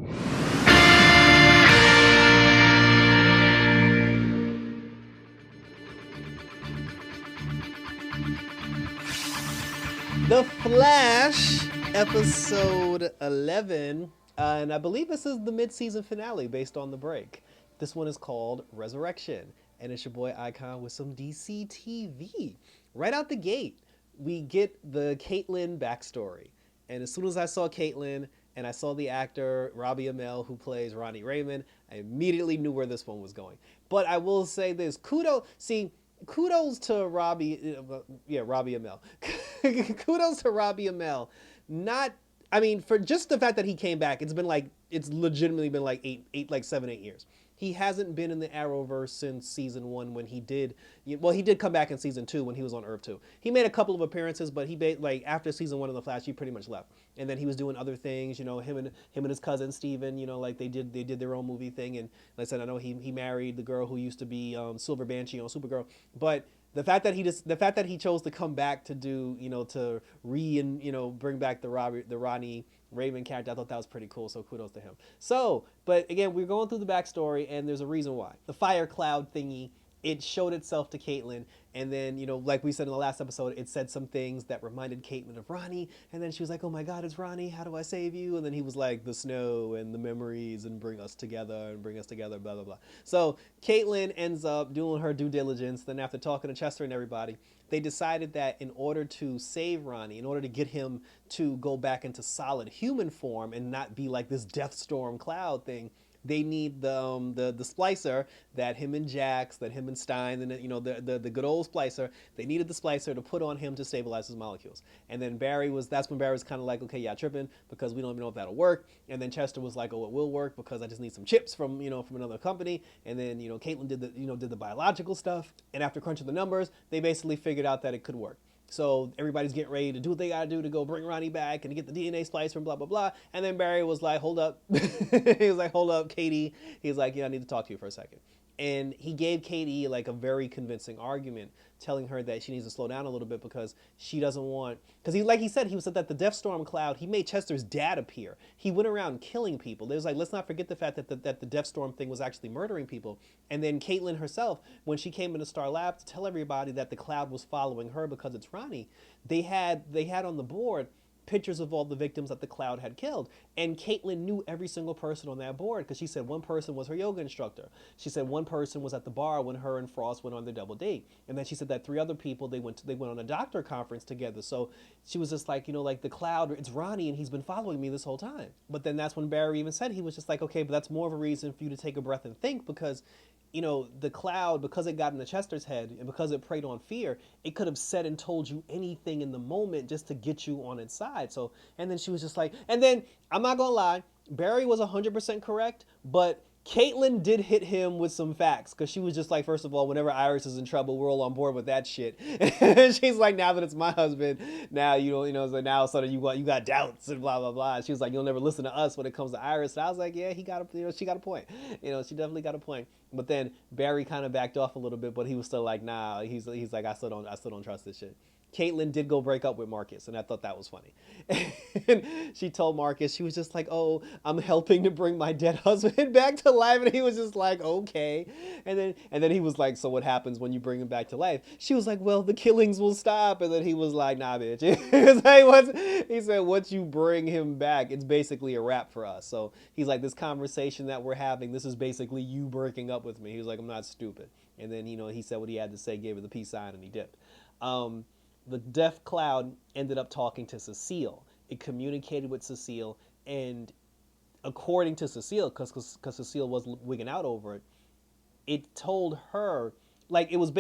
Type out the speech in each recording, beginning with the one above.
The Flash, episode 11, and I believe this is the mid-season finale based on the break. This one is called Resurrection, and it's your boy Icon with some DC TV. Right out the gate, we get the Caitlyn backstory, and as soon as I saw Caitlyn and I saw the actor Robbie Amell who plays Ronnie Raymond, I immediately knew where this one was going. But I will say this: kudos to Robbie, Robbie Amell. Kudos to Robbie Amell. Not, I mean, for just the fact that he came back, it's legitimately been like 7, 8 years. He hasn't been in the Arrowverse since season 1 when he did. Well, he did come back in season 2 when he was on Earth 2. He made a couple of appearances, but like after season 1 of the Flash, he pretty much left. And then he was doing other things. Him and his cousin Steven, like they did their own movie thing. And like I said, I know he married the girl who used to be Silver Banshee on Supergirl, but the fact that he chose to come back to do, to bring back the Ronnie Raven character, I thought that was pretty cool. So kudos to him. So, but again, we're going through the backstory, and there's a reason why. The fire cloud thingy, it showed itself to Caitlyn, and then, like we said in the last episode, it said some things that reminded Caitlyn of Ronnie, and then she was like, oh my god, it's Ronnie, how do I save you? And then he was like, the snow and the memories and bring us together, blah, blah, blah. So Caitlyn ends up doing her due diligence, then after talking to Chester and everybody, they decided that in order to save Ronnie, in order to get him to go back into solid human form and not be like this Death Storm cloud thing, they need the splicer that him and Jax, that him and Stein, and the good old splicer. They needed the splicer to put on him to stabilize his molecules. And then that's when Barry was kind of like, okay, yeah, tripping because we don't even know if that'll work. And then Chester was like, oh, it will work because I just need some chips from another company. And then Caitlyn did the biological stuff. And after crunching the numbers, they basically figured out that it could work. So everybody's getting ready to do what they gotta do to go bring Ronnie back and to get the DNA splice from blah, blah, blah. And then Barry was like, hold up. He was like, hold up, Katie. He's like, yeah, I need to talk to you for a second. And he gave Katie like a very convincing argument, telling her that she needs to slow down a little bit because she doesn't want, because he said that the Death Storm cloud, he made Chester's dad appear. He went around killing people. There's like, let's not forget the fact that the Death Storm thing was actually murdering people. And then Caitlyn herself, when she came into Star Lab to tell everybody that the cloud was following her because it's Ronnie, they had on the board pictures of all the victims that the cloud had killed. And Caitlyn knew every single person on that board because she said one person was her yoga instructor. She said one person was at the bar when her and Frost went on their double date. And then she said that 3 other people, they went on a doctor conference together. So she was just like, like the cloud, it's Ronnie and he's been following me this whole time. But then that's when Barry even said, he was just like, okay, but that's more of a reason for you to take a breath and think because the cloud, because it got into Chester's head and because it preyed on fear, it could have said and told you anything in the moment just to get you on its side. So, and then she was just like, and then I'm not gonna lie, Barry was 100% correct, but Caitlyn did hit him with some facts because she was just like, first of all, whenever Iris is in trouble, we're all on board with that shit. And she's like, now that it's my husband, now so now sort of you got doubts and blah blah blah. And she was like, you'll never listen to us when it comes to Iris. And I was like, yeah, she got a point. She definitely got a point. But then Barry kind of backed off a little bit, but he was still like, nah. He's like, I still don't trust this shit. Caitlyn did go break up with Marcus, and I thought that was funny. And she told Marcus, she was just like, oh, I'm helping to bring my dead husband back to life. And he was just like, okay. And then he was like, so what happens when you bring him back to life? She was like, well, the killings will stop. And then he was like, nah, bitch. He said, once you bring him back, it's basically a wrap for us. So he's like, this conversation that we're having, this is basically you breaking up with me. He was like, I'm not stupid. And then, he said what he had to say, gave her the peace sign, and he dipped. The Death Cloud ended up talking to Cecile. It communicated with Cecile, and according to Cecile, because Cecile was wigging out over it, it told her, like, it was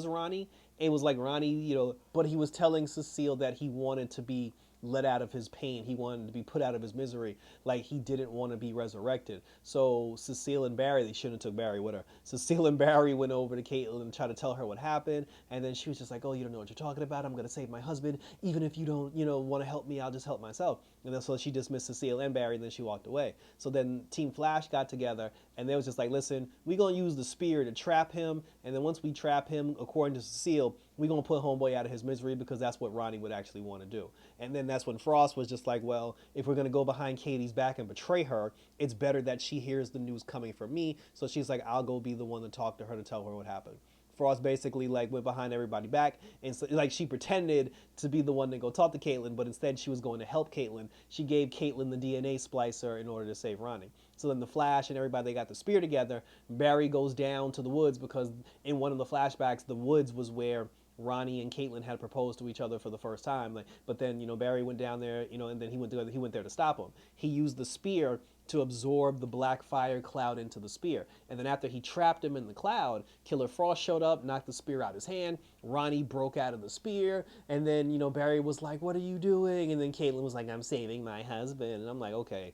Ronnie. It was like Ronnie, but he was telling Cecile that he wanted to be let out of his pain. He wanted to be put out of his misery. Like, he didn't want to be resurrected. So Cecile and Barry, they shouldn't have took Barry with her. Cecile and Barry went over to Caitlyn and tried to tell her what happened. And then she was just like, oh, you don't know what you're talking about. I'm going to save my husband. Even if you don't, want to help me, I'll just help myself. And then so she dismissed Cecile and Barry, and then she walked away. So then Team Flash got together, and they was just like, listen, we gonna use the spear to trap him, and then once we trap him, according to Cecile, we gonna put Homeboy out of his misery, because that's what Ronnie would actually want to do. And then that's when Frost was just like, well, if we're gonna go behind Katie's back and betray her, it's better that she hears the news coming from me. So she's like, I'll go be the one to talk to her to tell her what happened. Frost basically like went behind everybody back, and so, like, she pretended to be the one to go talk to Caitlin, but instead she was going to help Caitlin. She gave Caitlin the DNA splicer in order to save Ronnie. So then the Flash and everybody, they got the spear together. Barry goes down to the woods, because in one of the flashbacks, the woods was where Ronnie and Caitlin had proposed to each other for the first time. Like, but then Barry went down there, and then he went there to stop him. He used the spear to absorb the black fire cloud into the spear. And then after he trapped him in the cloud, Killer Frost showed up, knocked the spear out his hand. Ronnie broke out of the spear, and then Barry was like, "What are you doing?" And then Caitlin was like, "I'm saving my husband." And I'm like, okay.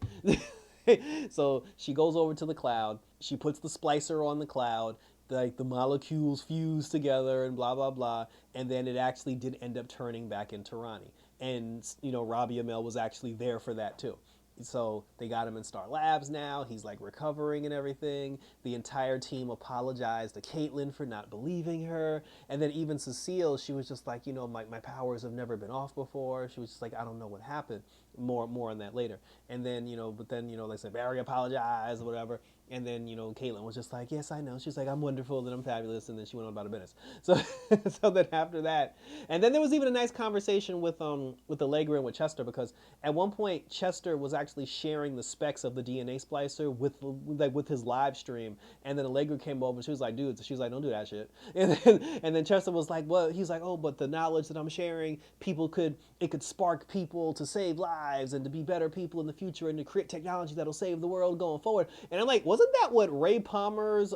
So she goes over to the cloud. She puts the splicer on the cloud. Like, the molecules fuse together and blah blah blah, and then it actually did end up turning back into Ronnie. And Robbie Amell was actually there for that too. So they got him in Star Labs now. He's like recovering and everything. The entire team apologized to Caitlin for not believing her. And then even Cecile, she was just like, my powers have never been off before. She was just like, I don't know what happened. More on that later. And then, like I said, Barry apologized or whatever. And then, Caitlin was just like, yes, I know. She's like, I'm wonderful, that I'm fabulous. And then she went on about her business. So, so then after that, and then there was even a nice conversation with Allegra and with Chester, because at one point Chester was actually sharing the specs of the DNA splicer with his live stream. And then Allegra came over and she was like, dude, she was like, don't do that shit. And then Chester was like, well, he's like, oh, but the knowledge that I'm sharing, it could spark people to save lives and to be better people in the future and to create technology that'll save the world going forward. And I'm like, wasn't that what Ray Palmer's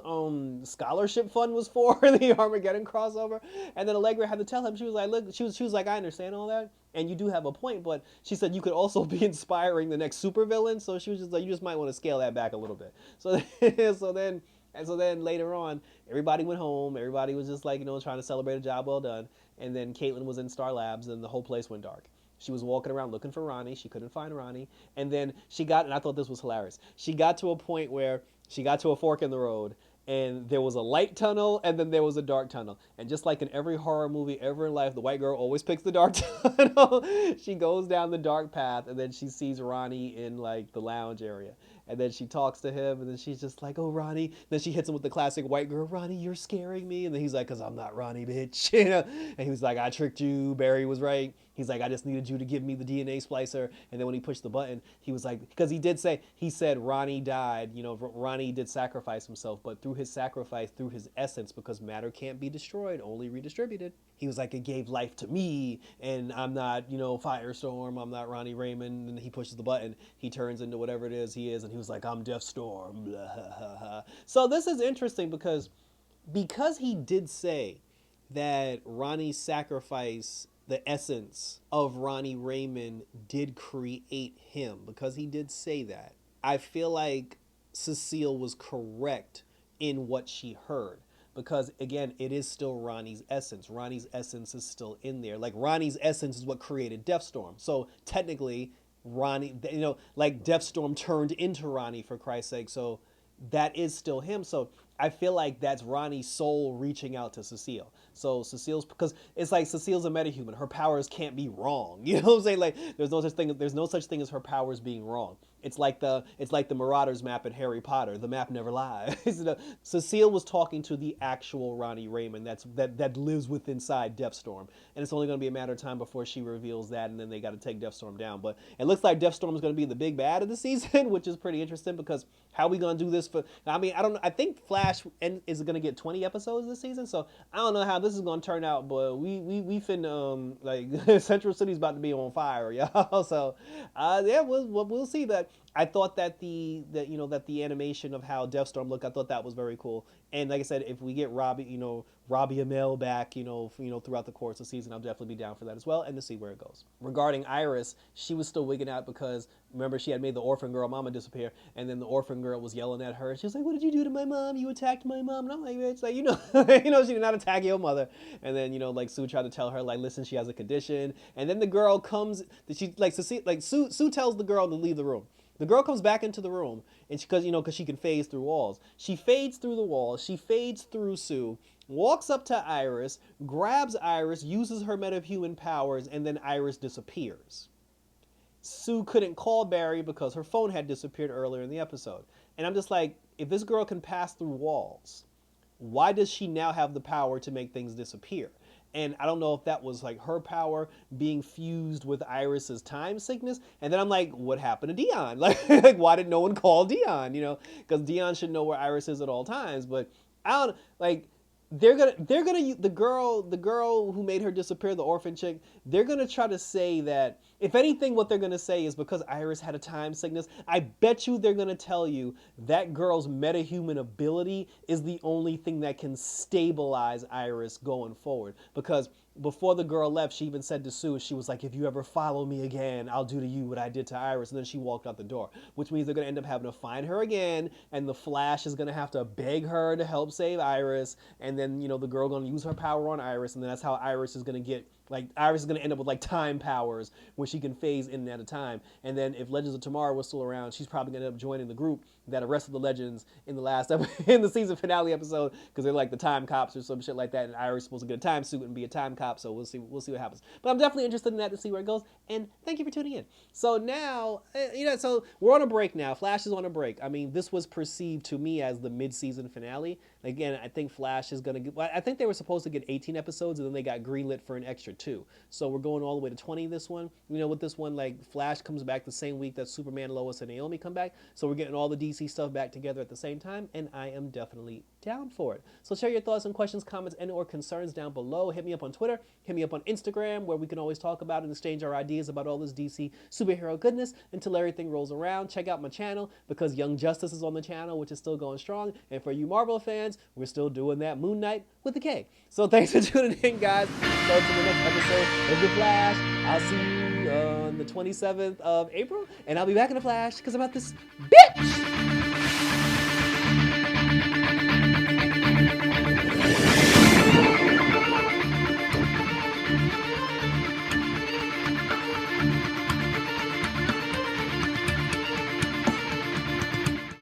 scholarship fund was for, the Armageddon crossover? And then Allegra had to tell him, she was like, look, she was like, I understand all that, and you do have a point, but she said you could also be inspiring the next supervillain. So she was just like, you just might want to scale that back a little bit. So so then later on, everybody went home. Everybody was just like, trying to celebrate a job well done. And then Caitlin was in Star Labs, and the whole place went dark. She was walking around looking for Ronnie. She couldn't find Ronnie. And then and I thought this was hilarious, she got to a point where she got to a fork in the road, and there was a light tunnel, and then there was a dark tunnel. And just like in every horror movie ever in life, the white girl always picks the dark tunnel. She goes down the dark path, and then she sees Ronnie in like the lounge area. And then she talks to him, and then she's just like, oh, Ronnie. And then she hits him with the classic white girl, Ronnie, you're scaring me. And then he's like, because I'm not Ronnie, bitch. And he was like, I tricked you. Barry was right. He's like, I just needed you to give me the DNA splicer. And then when he pushed the button, he was like, because he said Ronnie died. Ronnie did sacrifice himself, but through his sacrifice, through his essence, because matter can't be destroyed, only redistributed. He was like, it gave life to me, and I'm not, Firestorm, I'm not Ronnie Raymond. And he pushes the button, he turns into whatever it is he is, and he was like, I'm Deathstorm. Blah. So this is interesting because he did say that Ronnie's sacrifice, the essence of Ronnie Raymond, did create him, because he did say that. I feel like Cecile was correct in what she heard, because again, it is still Ronnie's essence. Ronnie's essence is still in there. Like, Ronnie's essence is what created Deathstorm. So technically, Ronnie, like Deathstorm turned into Ronnie, for Christ's sake. So that is still him. So I feel like that's Ronnie's soul reaching out to Cecile. So Cecile's, because it's like Cecile's a metahuman. Her powers can't be wrong. You know what I'm saying? Like, there's no such thing as her powers being wrong. It's like the Marauders map in Harry Potter. The map never lies. Cecile was talking to the actual Ronnie Raymond that lives within inside Deathstorm, and it's only going to be a matter of time before she reveals that, and then they got to take Deathstorm down. But it looks like Deathstorm is going to be the big bad of the season, which is pretty interesting, because how are we going to do this for? I mean, I don't know. I think Flash is going to get 20 episodes this season, so I don't know how this is going to turn out. But we finna like Central City's about to be on fire, y'all. So yeah, we'll see. But I thought that the animation of how Deathstorm looked, I thought that was very cool. And like I said, if we get Robbie Amell back, throughout the course of the season, I'll definitely be down for that as well, and to see where it goes. Regarding Iris, she was still wigging out because remember she had made the orphan girl mama disappear, and then the orphan girl was yelling at her. She was like, "What did you do to my mom? You attacked my mom." And I'm like, "It's like, she did not attack your mother." And then like Sue tried to tell her like, "Listen, she has a condition." And then the girl comes. She like to see like Sue tells the girl to leave the room. The girl comes back into the room, and because she can phase through walls. She fades through the walls. She fades through Sue, walks up to Iris, grabs Iris, uses her metahuman powers, and then Iris disappears. Sue couldn't call Barry because her phone had disappeared earlier in the episode. And I'm just like, if this girl can pass through walls, why does she now have the power to make things disappear? And I don't know if that was like her power being fused with Iris's time sickness. And then I'm like, what happened to Dion? Like why did no one call Dion? Because Dion should know where Iris is at all times. But I don't like. They're gonna the girl who made her disappear, the orphan chick. They're gonna try to say that, if anything, what they're gonna say is because Iris had a time sickness. I bet you they're gonna tell you that girl's metahuman ability is the only thing that can stabilize Iris going forward. Because before the girl left, she even said to Sue, she was like, "If you ever follow me again, I'll do to you what I did to Iris." And then she walked out the door, which means they're going to end up having to find her again, and the Flash is going to have to beg her to help save Iris, and then, the girl going to use her power on Iris, and then that's how Iris is going to get, like, Iris is going to end up with, like, time powers where she can phase in and out of time. And then if Legends of Tomorrow was still around, she's probably going to end up joining the group that arrested the Legends in the season finale episode, because they're like the time cops or some shit like that, and Iris is supposed to get a time suit and be a time cop. So we'll see what happens. But I'm definitely interested in that to see where it goes. And thank you for tuning in. So now, so we're on a break now. Flash is on a break. I mean, this was perceived to me as the mid-season finale. Again, I think Flash is going to get, I think they were supposed to get 18 episodes, and then they got greenlit for an extra 2. So we're going all the way to 20 this one. With this one, like, Flash comes back the same week that Superman, Lois, and Naomi come back. So we're getting all the DC stuff back together at the same time, and I am definitely down for it. So share your thoughts and questions, comments, and or concerns down below. Hit me up on Twitter. Hit me up on Instagram, where we can always talk about and exchange our ideas about all this DC superhero goodness until everything rolls around. Check out my channel, because Young Justice is on the channel, which is still going strong. And for you Marvel fans, we're still doing that Moon Knight with a K. So thanks for tuning in, guys. So to the next episode of The Flash. I'll see you on the 27th of April, and I'll be back in The Flash because I'm about this bitch.